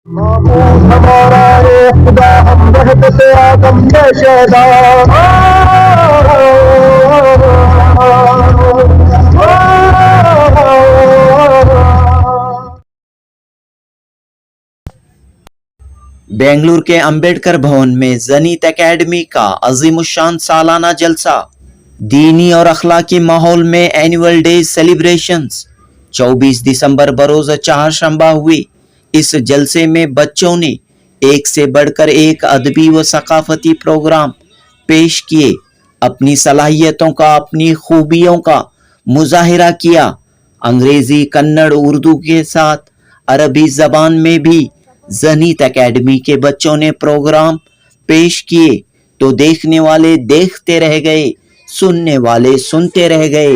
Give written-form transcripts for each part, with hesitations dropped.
हमारा ये खुदा हम रहमत से आदम में शैदा बेंगलुरु के अंबेडकर भवन में जनीत एकेडमी का अजीमुशान सालाना जलसा। दीनी और अखलाकी माहौल में एनुअल डे सेलिब्रेशंस 24 दिसंबर बरोज चारशंबा हुई। इस जलसे में बच्चों ने एक से बढ़कर एक अदबी व सकाफती प्रोग्राम पेश किए। अपनी सलाहियतों का, अपनी खूबियों का मुजाहिरा किया। अंग्रेजी, कन्नड़, उर्दू के साथ अरबी जबान में भी जनीत एकेडमी के बच्चों ने प्रोग्राम पेश किए तो देखने वाले देखते रह गए, सुनने वाले सुनते रह गए।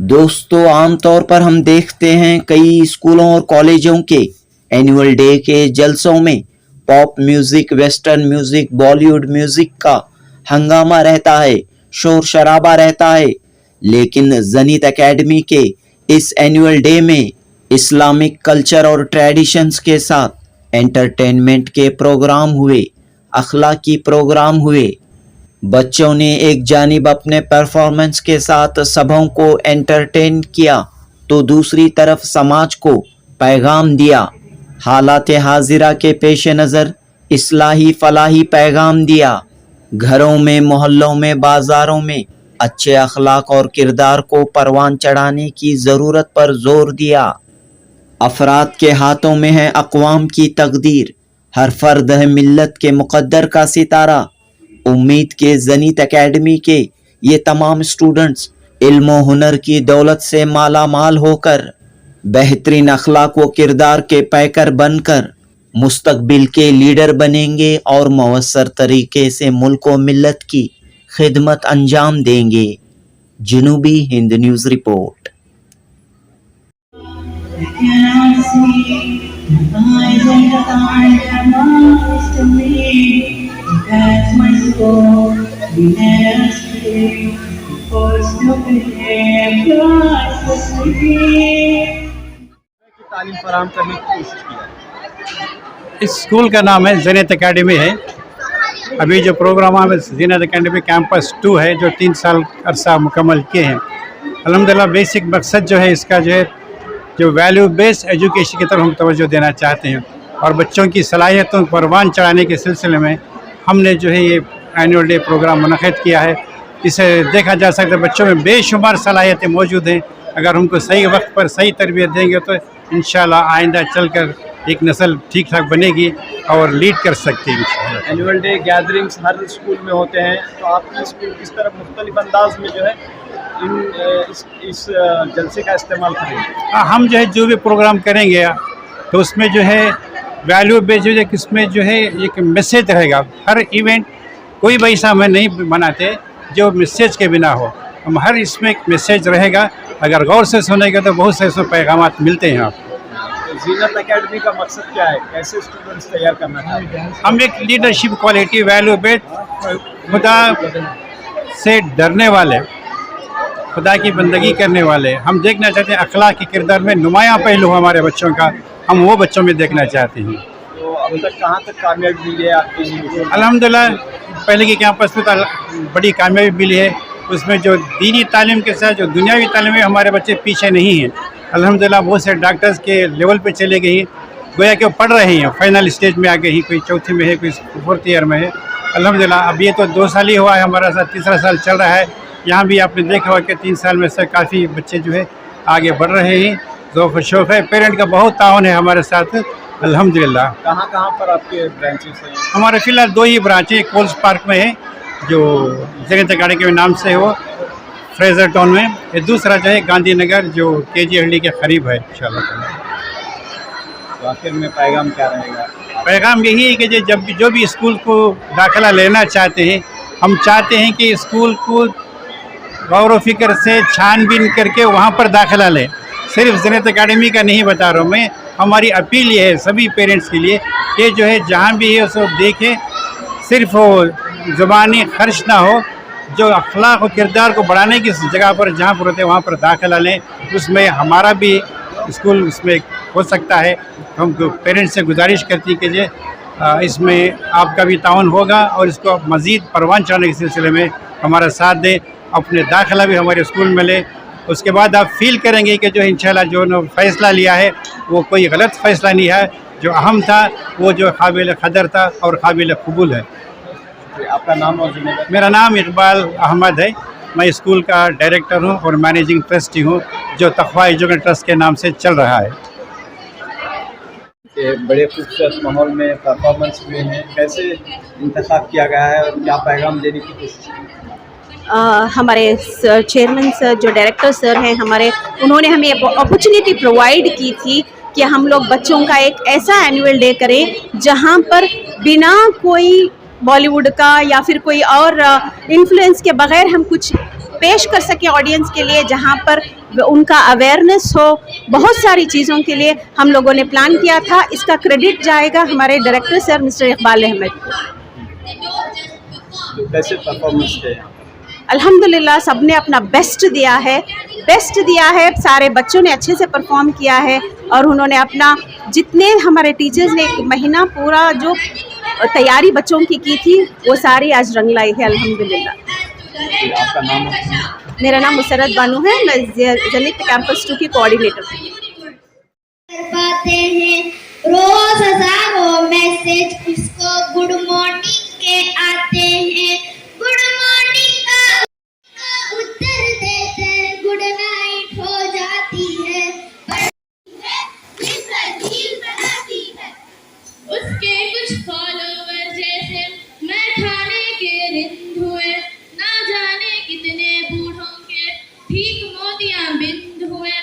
दोस्तों, आमतौर पर हम देखते हैं कई स्कूलों और कॉलेजों के एनुअल डे के जलसों में pop music, western music, Bollywood music का हंगामा रहता है, शोर शराबा रहता है। लेकिन जनीत एकेडमी के इस एनुअल डे में इस्लामिक कल्चर और ट्रेडिशंस के साथ एंटरटेनमेंट के प्रोग्राम हुए, अखलाकी प्रोग्राम हुए। बच्चों ने एक जानिब अपने परफॉर्मेंस के साथ सबों को एंटरटेन किया तो दूसरी तरफ समाज को पैगाम दिया। हालात हाजिरा के पेश नज़र इस्लाही फलाही पैगाम दिया। घरों में, मोहल्लों में, बाज़ारों में अच्छे अखलाक और किरदार को परवान चढ़ाने की ज़रूरत पर जोर दिया। अफराद के हाथों में है अक़वाम की तकदीर, हर फर्द है मिल्लत के मुक़द्दर का सितारा। उम्मीद के जनीत एकेडमी के ये तमाम स्टूडेंट्स इल्म व हुनर की दौलत से माला माल होकर, बेहतरीन अखलाक व किरदार के पैकर बनकर मुस्तकबिल के लीडर बनेंगे और मवस्सर तरीके से मुल्क व मिल्लत की खिदमत अंजाम देंगे। जनूबी हिंद न्यूज़ रिपोर्ट। तालीम फराहम करने की कोशिश की है। इस स्कूल का नाम है जनीत एकेडमी है। अभी जो प्रोग्राम है जनीत एकेडमी कैंपस 2 है जो 3 साल अरसा मुकम्मल किए हैं। अल्हम्दुलिल्लाह बेसिक मकसद जो है इसका जो वैल्यू बेस्ड एजुकेशन की तरफ हम तवज्जो देना चाहते हैं और बच्चों की सलाहियतों को परवान चढ़ाने के सिलसिले में हमने जो है ये एनुअल डे प्रोग्राम मुनक़िद किया है। इसे देखा जा सकता है बच्चों में बेशुमार सलाहियतें मौजूद हैं। अगर उनको सही वक्त पर सही तरबियत देंगे तो इंशाल्लाह आइंदा चलकर एक नस्ल ठीक ठाक बनेगी और लीड कर सकती है। एनुअल डे गैदरिंग्स हर स्कूल में होते हैं, तो आपकी स्कूल किस तरह मुख्तलिफ अंदाज में जो है इस जलसे का इस्तेमाल करेंगे? हम जो है जो भी प्रोग्राम करेंगे तो उसमें जो है वैल्यू बेस्ड जो है किसमें जो है एक मैसेज रहेगा। हर इवेंट कोई भी ऐसा हम नहीं बनाते जो मैसेज के बिना हो। हम हर इसमें एक मैसेज रहेगा, अगर गौर से सुनेंगे तो बहुत से इसमें पैगामात मिलते हैं आपको। जीनत एकेडमी का मकसद क्या है, कैसे स्टूडेंट्स तैयार करना चाहते हैं? हम एक लीडरशिप क्वालिटी, वैल्यू बेस्ड, खुदा से डरने वाले, खुदा की बंदगी करने वाले हम देखना चाहते हैं। अखलाक के किरदार में नुमायाँ पहलू हमारे बच्चों का हम वो बच्चों में देखना चाहते हैं। तो अब तक कहाँ तक कामयाबी मिली है आपकी? अल्हम्दुलिल्लाह पहले के कैंपस में तो बड़ी कामयाबी मिली है। उसमें जो दीनी तालीम के साथ जो दुनियावी तालीम है हमारे बच्चे पीछे नहीं हैं। अल्हम्दुलिल्लाह बहुत से डॉक्टर्स के लेवल पे चले गए हैं, गोया कि वो पढ़ रहे हैं, फाइनल स्टेज में आ गए हैं, कोई चौथी में है, कोई 4th ईयर में है। अल्हम्दुलिल्लाह अब ये तो 2 साल ही हुआ है, हमारा साथ 3रा साल चल रहा है। यहाँ भी आपने देखा होगा कि 3 साल में से काफ़ी बच्चे जो है आगे बढ़ रहे हैं। ज़ौक़ शौक़ है, पेरेंट का बहुत ताउन है हमारे साथ अल्हम्दुलिल्लाह। कहाँ पर आपके ब्रांचेस हैं? हमारे फ़िलहाल 2 ही ब्रांच है। कोल्स पार्क में है जो जनीत एकेडमी के नाम से है, वो फ्रेजर टाउन में। ये दूसरा जो है गांधीनगर जो KG हल्डी के करीब है इंशाल्लाह। तो आखिर में पैगाम क्या रहेगा? पैगाम यही है कि जो भी स्कूल को दाखिला लेना चाहते हैं, हम चाहते हैं कि स्कूल को गौर व फिक्र से छानबीन करके वहाँ पर दाखिला लें। सिर्फ ज़ीनत एकेडमी का नहीं बता रहा हूँ मैं, हमारी अपील ये है सभी पेरेंट्स के लिए कि जो है जहाँ भी है उसको देखें, सिर्फ वो ज़ुबानी खर्च ना हो, जो अखलाक और किरदार को बढ़ाने की जगह पर जहाँ पर होते हैं वहाँ पर दाखिला लें। उसमें हमारा भी स्कूल उसमें हो सकता है। हम पेरेंट्स से गुजारिश करती कि जे इसमें आपका भी ताउन होगा और इसको मज़ीद परवान चढ़ाने के सिलसिले में हमारा साथ दें, अपने दाखिला भी हमारे स्कूल में लें। उसके बाद आप फील करेंगे कि जो इंशाल्लाह जो फ़ैसला लिया है वो कोई गलत फ़ैसला नहीं है, जो अहम था वो जो काबिल क़दर था और काबिल कबूल है। आपका नाम और जिम्मेदारी? मेरा नाम इकबाल अहमद है, मैं स्कूल का डायरेक्टर हूँ और मैनेजिंग ट्रस्टी हूँ जो तक़वा एजुकेशन ट्रस्ट के नाम से चल रहा है। ये बड़े खूबसूरत माहौल में परफॉर्मेंस हुए हैं, कैसे इंतखाब किया गया है और क्या पैगाम देने की कोशिश की? हमारे चेयरमैन सर जो डायरेक्टर सर हैं हमारे, उन्होंने हमें अपॉर्चुनिटी प्रोवाइड की थी कि हम लोग बच्चों का एक ऐसा एनुअल डे करें जहां पर बिना कोई बॉलीवुड का या फिर कोई और इन्फ्लुएंस के बगैर हम कुछ पेश कर सकें ऑडियंस के लिए, जहां पर उनका अवेयरनेस हो। बहुत सारी चीज़ों के लिए हम लोगों ने प्लान किया था। इसका क्रेडिट जाएगा हमारे director sir mister Iqbal Ahmed को। तो कैसे परफॉर्मेंस किया? अल्हम्दुलिल्लाह सबने अपना बेस्ट दिया है। सारे बच्चों ने अच्छे से परफॉर्म किया है और उन्होंने अपना, जितने हमारे टीचर्स ने एक महीना पूरा जो तैयारी बच्चों की थी वो सारी आज रंग लाई है अल्हम्दुलिल्लाह। आपका नाम? मेरा नाम मुसरत बानू है, मैं ज़ेनिथ कैंपस 2 की कोऑर्डिनेटर हूँ। पाते हैं रोज हजारों मैसेज किसको गुड मॉर्निंग के आते हैं, गुड मॉर्निंग का उत्तर देते गुड नाइट हो जाती है, उसके कुछ फॉलोवर जैसे मैं खाने के रिंध हुए, ना जाने कितने बूढ़ों के ठीक मोतियां बिंद हुए।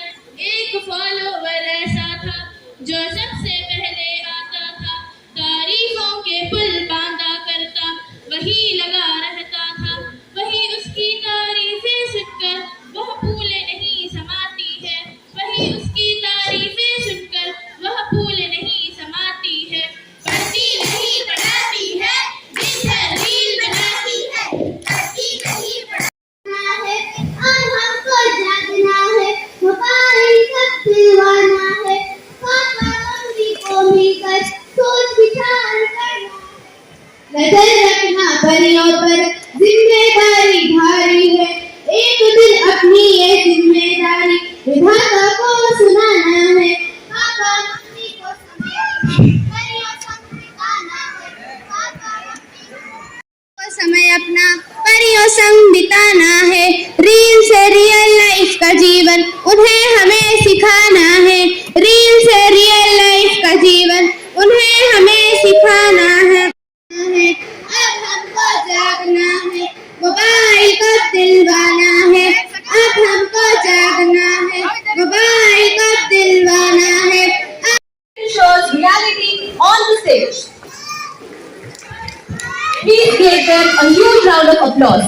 एक फॉलोवर ऐसा था जो सबसे पहले आता था, तारीफों के पुल बांधा करता वही लगा रहता था, वही उसकी तारीफें सुनकर वह फूले नहीं समाती है, वही उसकी तारीफें सुनकर वह फूले नहीं समाती है। पढ़ती नहीं पढ़ाती है, दिन भर रील बनाती है, पढ़ती नहीं पढ़ना है और हमको जागना है, मोबाइल का दीवाना है, पापा मम्मी को मिलकर सोच विचार करना, नजर रखना परियों पर जिम्मेदारी भारी है, एक दिन अपनी ये जिम्मेदारी विधाता को सुनाना है, पापा मम्मी को समय अपना परियों संग बिताना है, रील से रियल लाइफ का जीवन उन्हें हमें सिखाना है, रील से रियल लाइफ का जीवन उन्हें हमें सिखाना है। अब हमको जागना है, मोबाइल को दिलवाना है, अब हमको जागना है, मोबाइल को दिलवाना है। shows reality on the stage. Please give them a huge round of applause.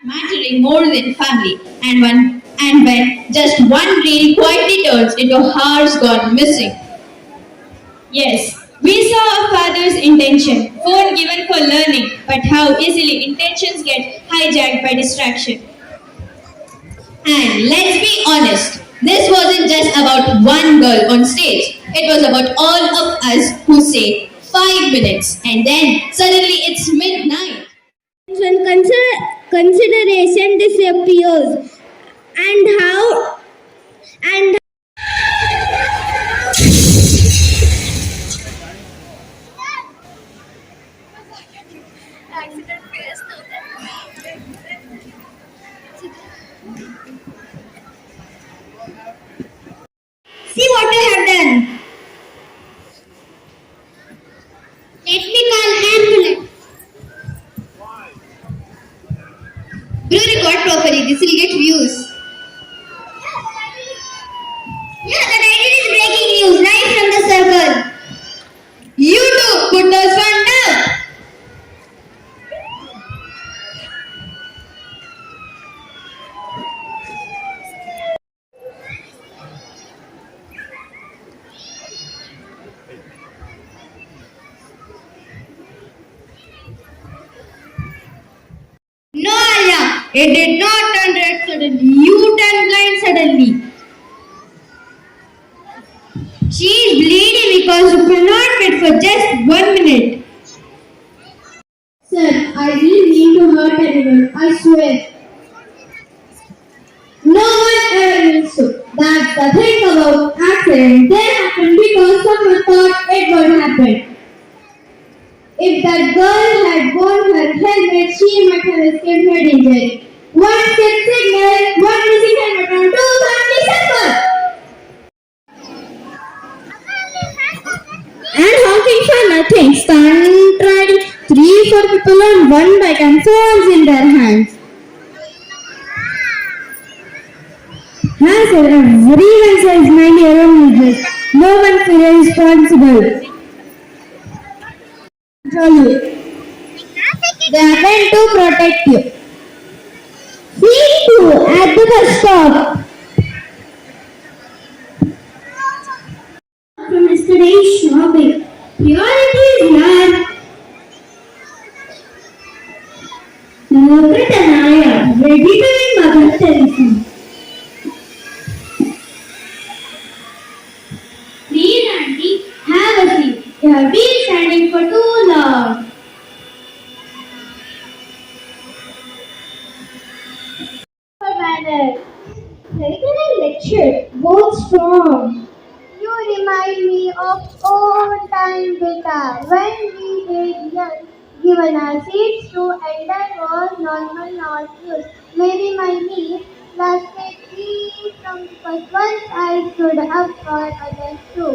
Mattering more than family, and when just one reel quietly turns into hours gone missing. Yes, we saw a father's intention, phone given for learning, but how easily intentions get hijacked by distraction. And let's be honest, this wasn't just about one girl on stage. It was about all of us who say 5 minutes and then suddenly it's midnight. When consideration disappears and how see what I have done. Let me call ambulance. Bro, record properly, this will get views. Yeah, the title is breaking news right from the circle. YouTube, put those one down. It did not turn red suddenly. You turned blind suddenly. She is bleeding because you could not wait for just 1 minute. Sir, I didn't mean to hurt anyone, I swear. No one ever means to. That's the thing about accident. They happen because someone thought it would happen. If that girl had worn her helmet, she might have escaped head injury. One set signal, one missing helmet on 2 December. And honking for nothing. Stunt riding, 3-4 people on one bike and phones in their hands. Has everyone says mind your own business. No one feels responsible. They are meant to protect you. See you at the bus stop. From yesterday's shopping. Priorities are Margaret and I are ready to win Mother Teresa. Please, Auntie, have a seat. You have been standing for too long. For manners. Regular lecture. Both strong. You remind me of old time beta when we were young. Given our seats to elder was normal, not used. Maybe my knee lasted 3 from because once I stood up for others too.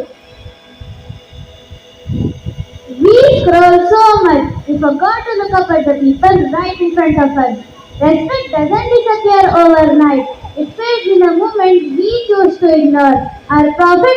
We scroll so much, we forgot to look up at the people right in front of us. Respect doesn't disappear overnight. It fades in a moment we choose to ignore. Our Prophet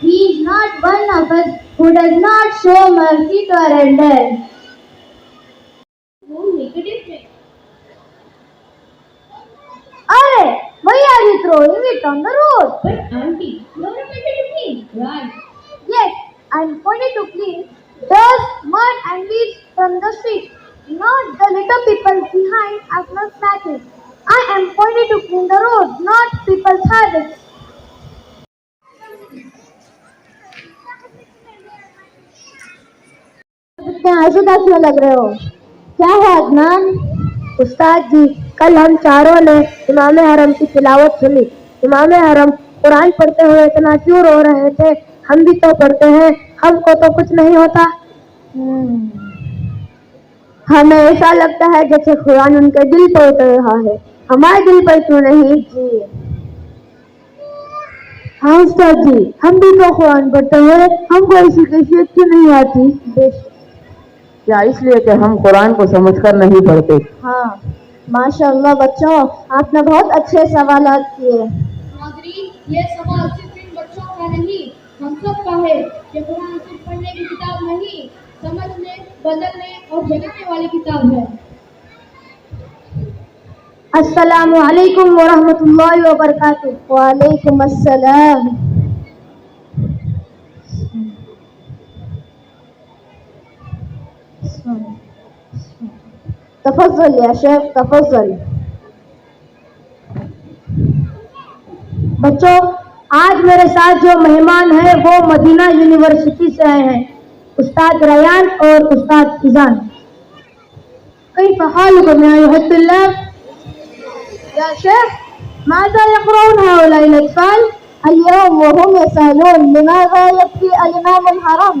"He is not one of us who does not show mercy to our elders." Won't make a difference. Arey, why are you throwing it on the road? But Auntie, you are meant to clean, right? Yes, I am pointing to clean dust, mud and weeds from the street, not the little people behind after snatches. I am pointing to clean the road, not people's habits. इतने आशुदा क्यों लग रहे हो? क्या है अदनान? उस्ताद जी, कल हम चारों ने इमाम हरम की तिलावत सुनी। इमाम हरम कुरान पढ़ते हुए इतना क्यों रो रहे थे? हम भी तो पढ़ते हैं, हमको तो कुछ नहीं होता। हमें ऐसा लगता है जैसे कुरान उनके दिल पर उतर रहा है, हमारे दिल पर क्यों नहीं? जी हाँ उस्ताद जी, हम भी तो कुरान पढ़ते हैं, हमको ऐसी कैफियत क्यों नहीं आती? क्या इसलिए कि हम कुरान को समझकर नहीं पढ़ते? हाँ, माशाअल्लाह बच्चों, आपने बहुत अच्छे सवाल किए। नाज़रीन, ये सवाल सिर्फ इन बच्चों का नहीं, हम सब का है। ये कुरान सिर्फ पढ़ने की किताब नहीं, समझने, बदलने और जगाने वाली किताब है। अस्सलामु अलैकुम व रहमतुल्लाहि व बरकातुहू। व अलैकुम अस्सलाम। तफज़्ज़ल या शेख, तफज़्ज़ल। बच्चों, आज मेरे साथ जो मेहमान हैं वो मदीना यूनिवर्सिटी से आए हैं, उस्ताद रयान और उस्ताद इज़ान। कैफ़ हालुकुम या अय्युहत तुल्लाब? या शेख, माज़ा यक़रऊन हाउलाइल अत्फ़ाल अल-यौम व हुम यसअलून लिमाज़ा यब्की अल-इमाम अल-हरम?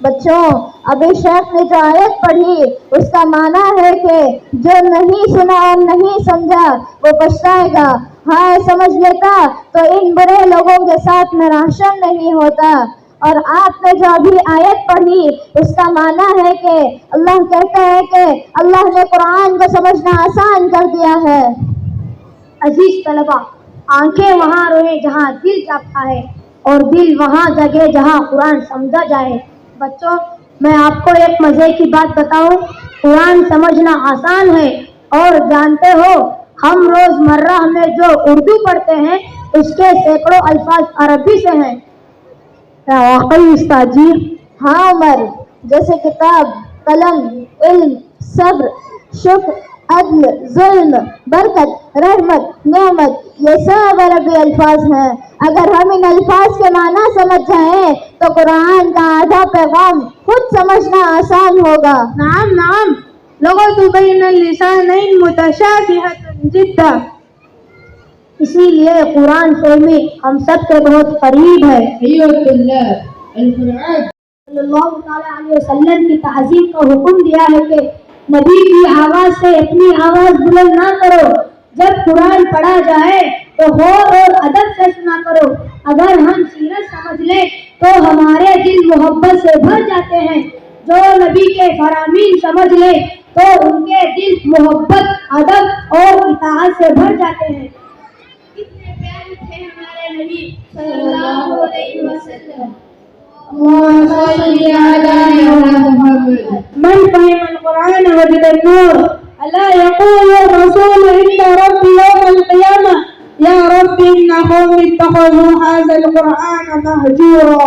बच्चों, अभी शेख ने जो आयत पढ़ी उसका माना है कि जो नहीं सुना और नहीं समझा वो पछताएगा। हाँ, समझ लेता तो इन बुरे लोगों के साथ मेरा हश्र नहीं होता। और आपने जो अभी आयत पढ़ी उसका माना है कि अल्लाह कहता है कि अल्लाह ने कुरान को समझना आसान कर दिया है। अजीज तलबा, आंखें वहाँ रोए जहाँ दिल जागता है और दिल वहाँ जगे जहाँ कुरान समझा जाए। बच्चों, मैं आपको एक मजे की बात बताऊं। कुरान समझना आसान है और जानते हो, हम रोजमर्रा में जो उर्दू पढ़ते हैं उसके सैकड़ों अल्फाज अरबी से हैं। क्या वाकई उस्ताद जी? हाँ उमर, जैसे किताब, कलम, इल्म, सब्र, शुक्र, अदल, जुल्म, बरकत, रहमत, नेमत, ये सब अरबी अल्फाज हैं। अगर हम इन अल्फाज के माना समझ जाएं तो कुरान का आधा पैगाम खुद समझना आसान होगा। नाम नाम लगतु बैन लिसानैन मुतशाबिहतुन जिद्दा। इसीलिए कुरान फहमी हम सब के बहुत करीब है। सल्लल्लाहु अलैहि वसल्लम की ताज़ीम का हुक्म दिया है कि नबी की आवाज से अपनी आवाज बुलंद ना करो। जब कुरान पढ़ा जाए तो गौर और अदब से सुना करो। अगर हम सीरत समझ लें तो हमारे दिल मोहब्बत से भर जाते हैं। जो नबी के फरामीन समझ ले तो उनके दिल मोहब्बत, अदब और इताअत से भर जाते हैं। कितने प्यारे थे हमारे नबी सल्लल्लाहु अलैहि वसल्लम। मन फ़हिमल कुरान वजदन नूर अला यक़ूलु रसूल इंदा रब्बी यौमल क़ियामह या रब्बी इन्ना क़ौमी इत्तख़ज़ू हाज़ल कुरान महजूरा।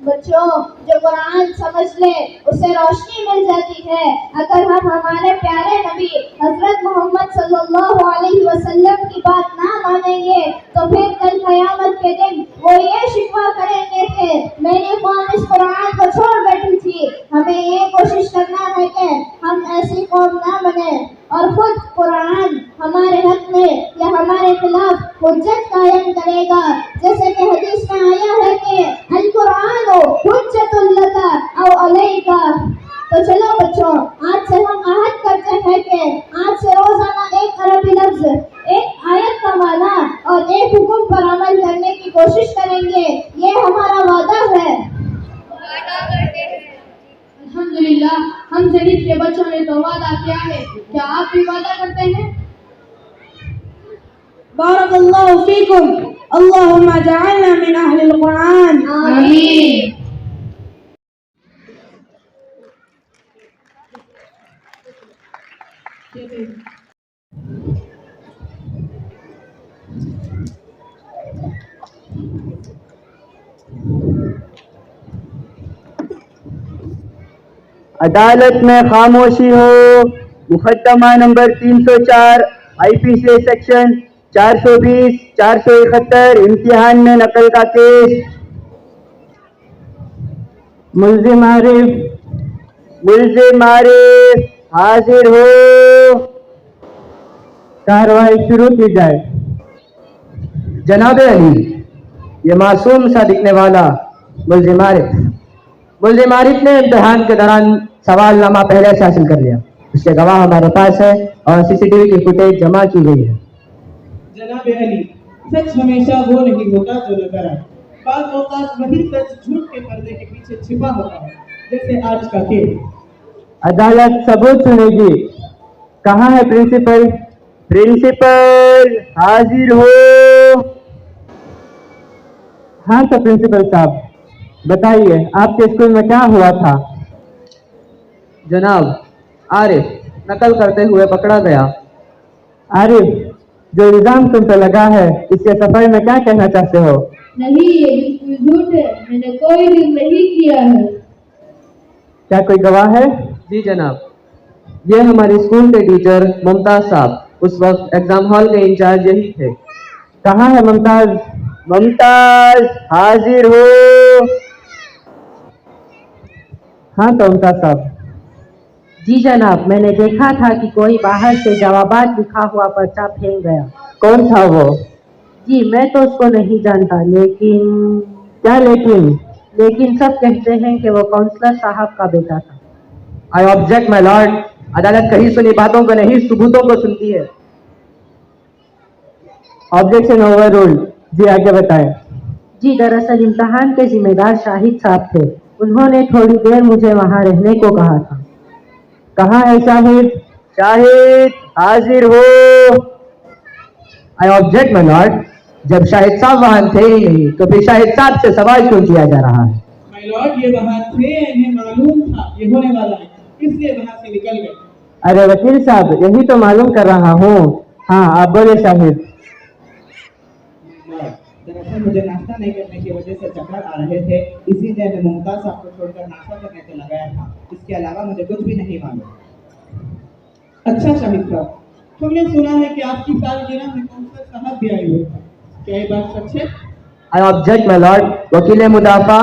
बच्चों, जो कुरान समझ ले उसे रोशनी मिल जाती है। अगर हम हमारे प्यारे नबी हजरत मोहम्मद सल्लल्लाहु अलैहि वसल्लम की बात ना मानेंगे तो फिर कल क़यामत के दिन वो ये शिकवा करेंगे कि मेरी कौम इस कुरान को छोड़ बैठी थी। हमें ये कोशिश करना है कि हम ऐसी कौम ना बने और खुद कुरान हमारे हक में या हमारे खिलाफ हुज्जत कायम करेगा। जैसे कि हदीस में आया है कि अल कुरान हुज्जतुल लका औ अलैका। तो चलो बच्चों, आज से हम अहद करते हैं कि आज से रोजाना एक अरबी लफ्ज, एक आयत का माना और एक हुक्म पर अमल करने की कोशिश करेंगे। ये हमारा वादा है। अल्हम्दुलिल्लाह, हम शरीफ के बच्चों ने तो वादा किया है। क्या आप भी वादा करते हैं? बारकल्लाहु फीकुम, अल्लाहुम्मा जअलना मिन अहलिल कुरान। आमीन। अदालत में खामोशी हो। मुकदमा नंबर 304 IPC सेक्शन 420 471 इम्तिहान में नकल का केस। मुल्जिम आरिफ हाजिर हो। कार्रवाई शुरू की जाए। जनाब अली, ये मासूम सा दिखने वाला मुल्जिम आरिफ ने इम्तिहान के दौरान सवालनामा पहले से हासिल कर लिया। उसके गवाह हमारे पास है और CCTV की फुटेज जमा की गई है। जनाब अली, सच हमेशा वो नहीं होता जो नजर आए। बाज़ औक़ात वही सच झूठ के पर्दे के पीछे छिपा होता है, जैसे आज का केस। अदालत सबूत सुनेगी। कहाँ है प्रिंसिपल? हाजिर हो। हाँ तो प्रिंसिपल साहब, बताइए आपके स्कूल में क्या हुआ था? जनाब, आरिफ नकल करते हुए पकड़ा गया। आरिफ, जो इल्जाम तुम पे लगा है इसके सफाई में क्या कहना चाहते हो? नहीं, ये बिल्कुल झूठ है। मैंने कोई भी नहीं किया है। क्या कोई गवाह है? जी जनाब, ये हमारे स्कूल के टीचर मुमताज साहब उस वक्त एग्जाम हॉल के इंचार्ज यही थे। कहाँ है मुमताज? हाजिर हो। हाँ तो मुमताज साहब। जी जनाब, मैंने देखा था कि कोई बाहर से जवाबात लिखा हुआ पर्चा फेंक गया। कौन था वो? जी मैं तो उसको नहीं जानता, लेकिन क्या लेकिन सब कहते हैं कि वो काउंसलर साहब का बेटा था। I object my Lord. अदालत कही सुनी बातों को नहीं, सबूतों को सुनती है। Objection overruled. जी आगे बताएं। जी दरअसल इम्तिहान के जिम्मेदार शाहिद साहब थे। उन्होंने थोड़ी देर मुझे वहाँ रहने को कहा था। कहाँ है शाहिद? हाजिर हो। आई ऑब्जेक्ट माय लॉर्ड, जब शाहिद साहब वहां थे ही नहीं तो फिर शाहिद साहब से सवाल क्यों किया जा रहा है? माय लॉर्ड, ये वहाँ थे, इन्हें मालूम था ये होने वाला है, इसलिए वहाँ से निकल गए। अरे वकील साहब, यही तो मालूम कर रहा हूँ। हाँ, आप बोले शाहिद। दरअसल मुझे नाश्ता नहीं करने की वजह से चक्कर आ रहे थे, इसीलिए मैं मुमताज साहब को छोड़कर नाश्ता करने को लगाया था। इसके अलावा मुझे कुछ भी नहीं मालूम। अच्छा शाहिद साहब, हमने सुना है कि आपकी सालगिरह में काउंसलर साहब भी आए हुए थे, क्या ये बात सच है? आई ऑब्जेक्ट माय लॉर्ड, वकील मुदाफा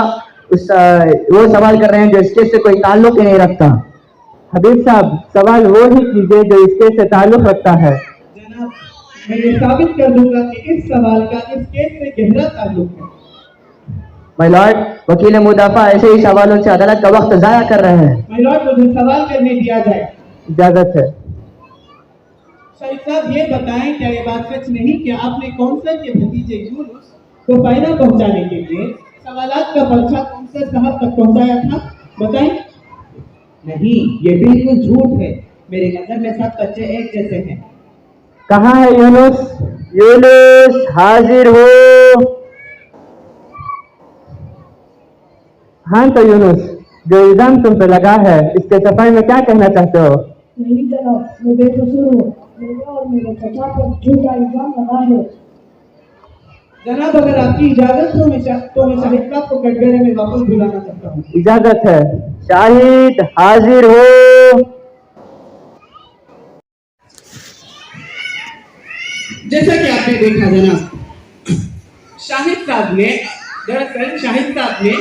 वो सवाल कर रहे हैं जो इस केस से कोई ताल्लुक ही नहीं रखता। हबीब साहब, सवाल वो ही कीजिए जो इसके से ताल्लुक रखता है। जनाब, मैं ये साबित कर दूंगा कि इस सवाल का इस केस से गहरा ताल्लुक है। माय लॉर्ड, वकील मुदाफा ऐसे ही सवालों से अदालत का वक्त जाया कर रहे हैं। माय लॉर्ड, मुझे सवाल करने दिया जाए। इजाजत है। शाहिद साहब, ये बताएं, क्या ये बात सच नहीं कि आपने काउंसलर के भतीजे यूनुस को फायदा पहुंचाने के लिए सवालात का पर्चा काउंसलर साहब तक पहुंचाया था? बताएं। नहीं, ये बिल्कुल झूठ है। मेरी नजर में सब बच्चे एक जैसे हैं। कहाँ है यूनुस? यूनुस, हाजिर हो। हाँ तो यूनुस, जो इल्जाम तुम पे लगा है इसके सफाई में क्या कहना चाहते हो? नहीं जनाब, मैं बेकसूर हूँ। मेरे और मेरे चचा पर झूठा इल्जाम लगा है। जनाब, अगर आपकी इजाजत हो तो मैं शाहिद साहब को कटघरे में वापस बुलाना चाहता हूँ। इजाजत है। शाहिद, हाजिर हो। जैसा कि आपने देखा जनाब, दरअसल शाहिद साहब ने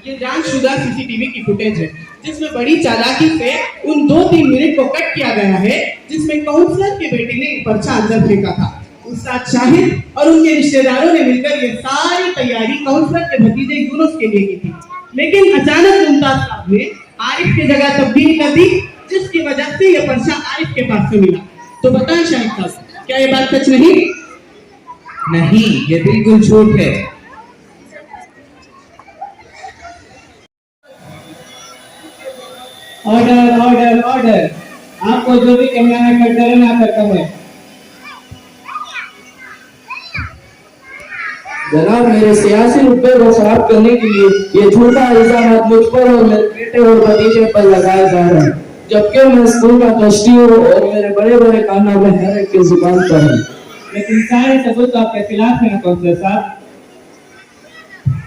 ये जानशुदा सीसीटीवी की फुटेज है जिसमें बड़ी चालाकी से उन 2-3 मिनट को कट किया गया है जिसमें काउंसलर के बेटे ने एक पर्चा अंदर फेंका था। उस्ताद शाहिद और उनके रिश्तेदारों ने मिलकर ये सारी तैयारी काउंसलर के भतीजे यूनुस के लिए की थी, लेकिन अचानक मुमताज साहब ने आरिफ की जगह तब्दील कर दी, जिसकी वजह से ये पर्चा आरिफ के पास से मिला। तो बताएं शाहिद साहब, क्या ये बात सच नहीं? नहीं, ये बिल्कुल झूठ है। ऑर्डर ऑर्डर ऑर्डर, आपको जो भी कहना है कटघरे में आकर कहें। जनाब, मेरे सियासी रुतबे को खराब करने के लिए ये झूठा इल्जाम मुझ पर और मेरे बेटे और भतीजे पर लगाए जा रहे हैं, जबकि मैं स्कूल का ट्रस्टी हूँ और मेरे बड़े बड़े कारनामे हर एक की जुबान पर है। लेकिन सारे सबूत तो आपके खिलाफ है काउंसलर साहब।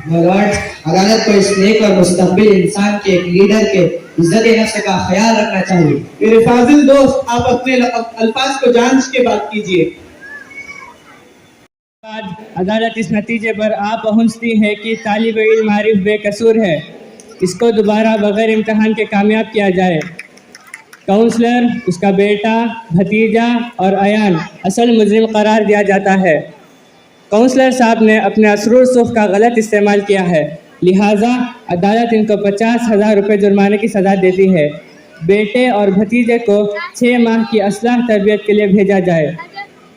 लॉर्ड, अदालत को इस नेक और मुस्तकबिल इंसान के एक लीडर के इज्जत नफ्स का ख्याल रखना चाहिए। मेरे फाजिल दोस्त, आप अपने अल्फाज को जांच के बात कीजिए। अदालत इस नतीजे पर आ पहुंचती है कि तालिब इल्म आरिफ बेकसूर है, इसको दोबारा बगैर इम्तहान के कामयाब किया जाए। काउंसलर, उसका बेटा, भतीजा और अयान असल मुजरिम करार दिया जाता है। काउंसलर साहब ने अपने असरूर सुख का गलत इस्तेमाल किया है, लिहाजा अदालत इनको 50,000 रुपये जुर्माने की सज़ा देती है। बेटे और भतीजे को 6 माह की असलाह तरबियत के लिए भेजा जाए।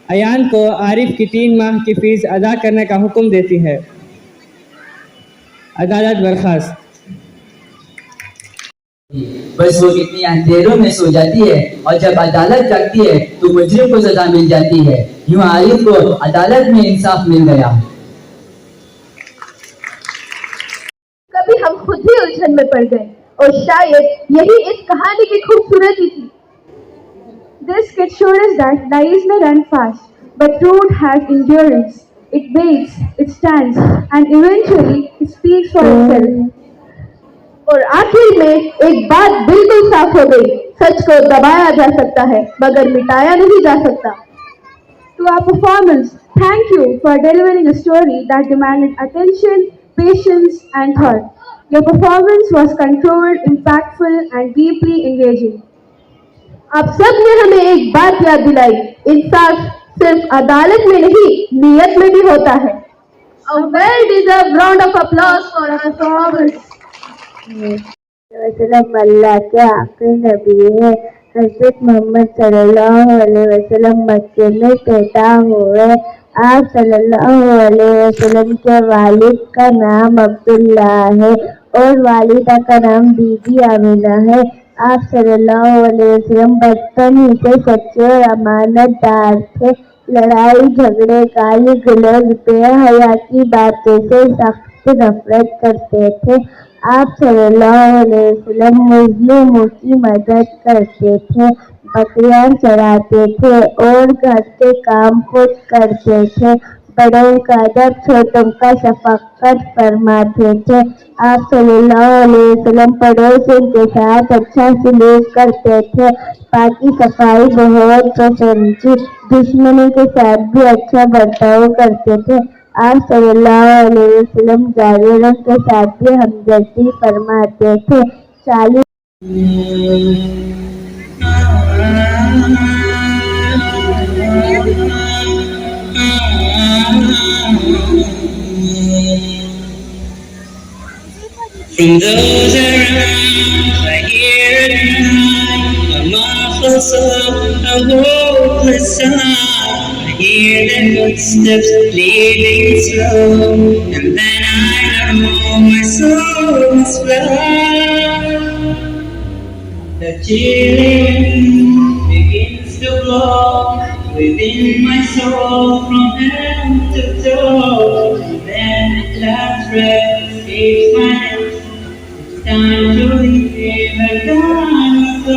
अयान को आरिफ की 3 माह की फ़ीस अदा करने का हुक्म देती है। अदालत बर्खास्त। बस वो कितनी अंधेरों में सो जाती है और जब अदालत जागती है तो मुजरिम को सजा मिल जाती है। यूं आरिफ को अदालत में इंसाफ मिल गया। कभी हम खुद ही उलझन में पड़ गए और शायद यही इस कहानी की खूबसूरती थी। This kid showed us that life may run fast, but truth has endurance. It waits, it stands, and eventually it speaks for itself. और आखिर में एक बात बिल्कुल साफ हो गई, सच को दबाया जा सकता है मगर मिटाया नहीं जा सकता। To our performance, thank you for delivering a story that demanded attention, patience, and thought. Your performance was controlled, impactful, and deeply engaging. आप सब ने हमें एक बात याद दिलाई, इंसाफ सिर्फ अदालत में नहीं, नियत में भी होता है। A well-deserved round of applause for our performance. अल्लाह के आखिरी नबी है। हज़रत मोहम्मद सल्लल्लाहु अलैहि वसल्लम मक्के में पैदा हुए। आप सल्लल्लाहु अलैहि वसल्लम के वालिद का नाम अब्दुल्ला है और वालिदा का नाम बीबी आमिना है। आप सल्लल्लाहु अलैहि वसल्लम बचपन ही से सच्चे और अमानतदार थे। लड़ाई झगड़े गाली गलौज बेहया की बातों से सख्त नफरत करते थे। आप सल्लल्लाहु अलैहि वसल्लम मुस्लिमों की मदद करते थे, बकरियां चराते थे और घर के काम खुद करते थे। बड़ों का अदब, छोटों का शफकत फरमाते थे। आप सल्लल्लाहु अलैहि वसल्लम पड़ोसियों के साथ अच्छा सलूक करते थे, पाकी सफाई बहुत पसंद थी, दुश्मनों के साथ भी अच्छा बर्ताव करते थे। आप सल्लल्लाहु अलैहि वसल्लम जाहिरों के साथ भी हमदर्दी फरमाते थे। 40 From those around, I hear at night a muffled sob, a hopeless sob. I hear their footsteps leading slow, and then I know my soul is flown. The chilling wind begins to blow within my soul from head to toe, and then at last breath escapes my lips. Time to leave and time to go.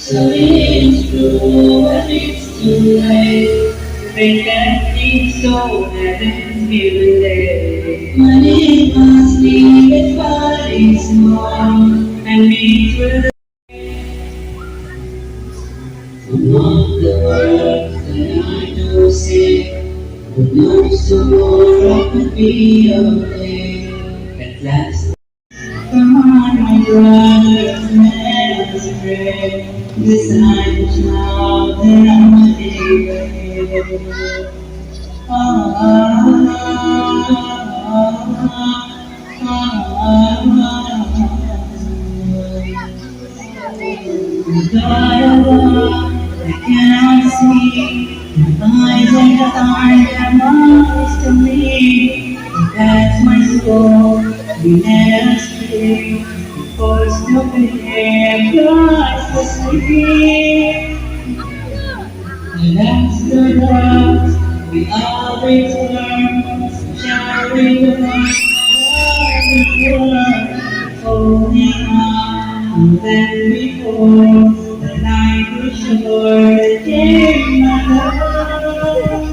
So it's true and it's too late to make that deep soul that is given late. Money must leave its body small and meet with among the words that I know say, who knows tomorrow could be okay. At last, come on, my brothers, let us pray. This night is now that I'm I cannot see. My eyes and the eyes to me. That's my soul, we let us stay. Force no pain, God's the sleep. That's the love we always learn. Showering the light, holding on, then before the night was short, the day my love.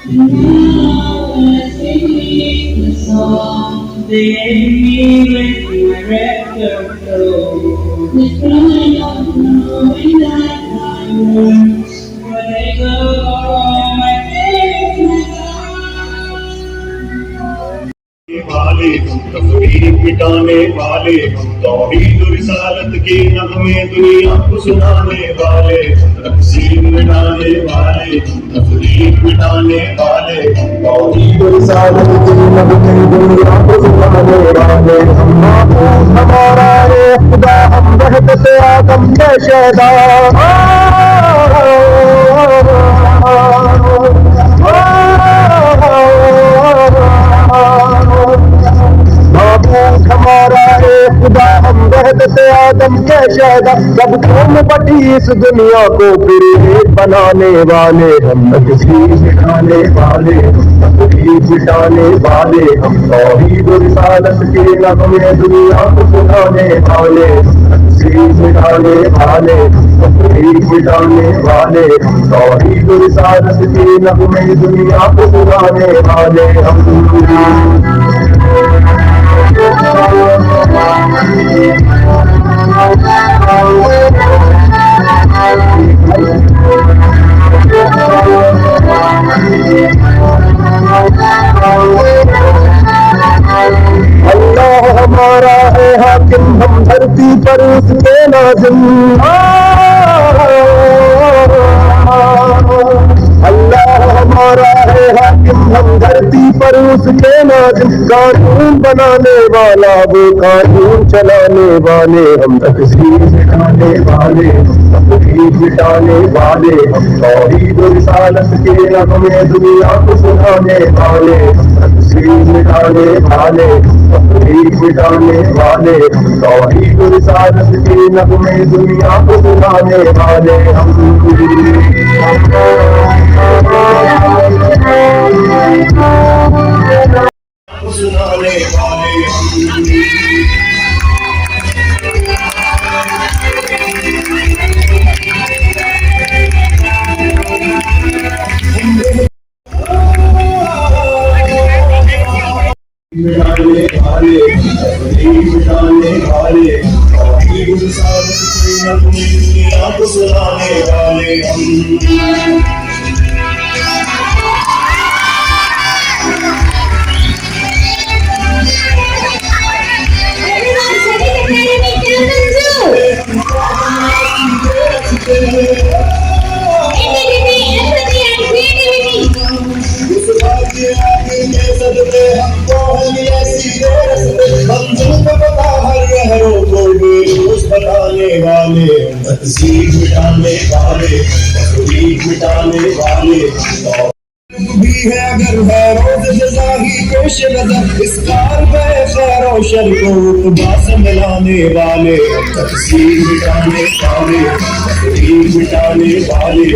Now I sing the song they gave me with my record flow. With pride of knowing that my words, where they go, my faith, my वाले तफरीक मिटाने वाले तौहीद रिसालत के नगमे दुनिया को सुनाने वाले तकसीम मिटाने वाले तफरीक मिटाने वाले तौहीद रिसालत के नगमे दुनिया को सुनाने वाले हमारा है खुदा हम वहदत आदम के शहदा हमारा है खुदा हम वहदत आदम के शहदा सब कौम बटी इस दुनिया को फिर एक बनाने वाले हम तकसीर मिटाने वाले तकलीफ मिटाने वाले हम तौहीद रिसालत के नगमे दुनिया को सुनाने वाले तकसीर मिटाने वाले तकलीफ मिटाने वाले हम तौहीद रिसालत के नगमे दुनिया को सुनाने वाले हम अल्लाह हमारा है हाकिम हम धरती पर उसके नाज़िम अल्लाह हमारा है हाकिम हम धरती पर उसके नाज़िम कानून बनाने वाला वो कानून चलाने वाले हम तकसीर मिटाने वाले तकलीफ मिटाने वाले हम तौहीद रिसालत के नगमे दुनिया को सुनाने वाले तकलीफ मिटाने वाले, तकलीफ मिटाने वाले, तौहीद रिसालत के नगमे दुनिया को सुनाने वाले हम। सुनाने वाले मिटाने वाले, मिटाने वाले, तौहीद रिसालत के नगमे दुनिया को सुनाने वाले हम। बताने वाले, तकसीर मिटाने वाले, तकलीफ मिटाने वाले भी है अगर है रोज जज़ा ही पेश नजर, इस कार में खैर और शर को उतबा से मिलाने वाले, तकसीर मिटाने वाले, तकलीफ मिटाने वाले,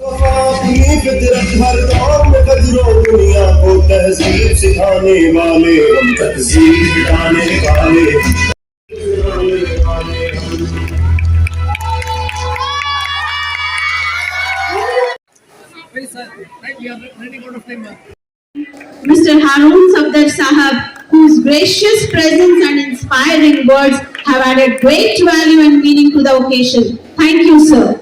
अपनी फितरत हर दौर में कदरों दुनिया को तहजीब सिखाने वाले, तकसीर मिटाने वाले। Mr. Haroon Safdar Sahab, whose gracious presence and inspiring words have added great value and meaning to the occasion. Thank you, sir.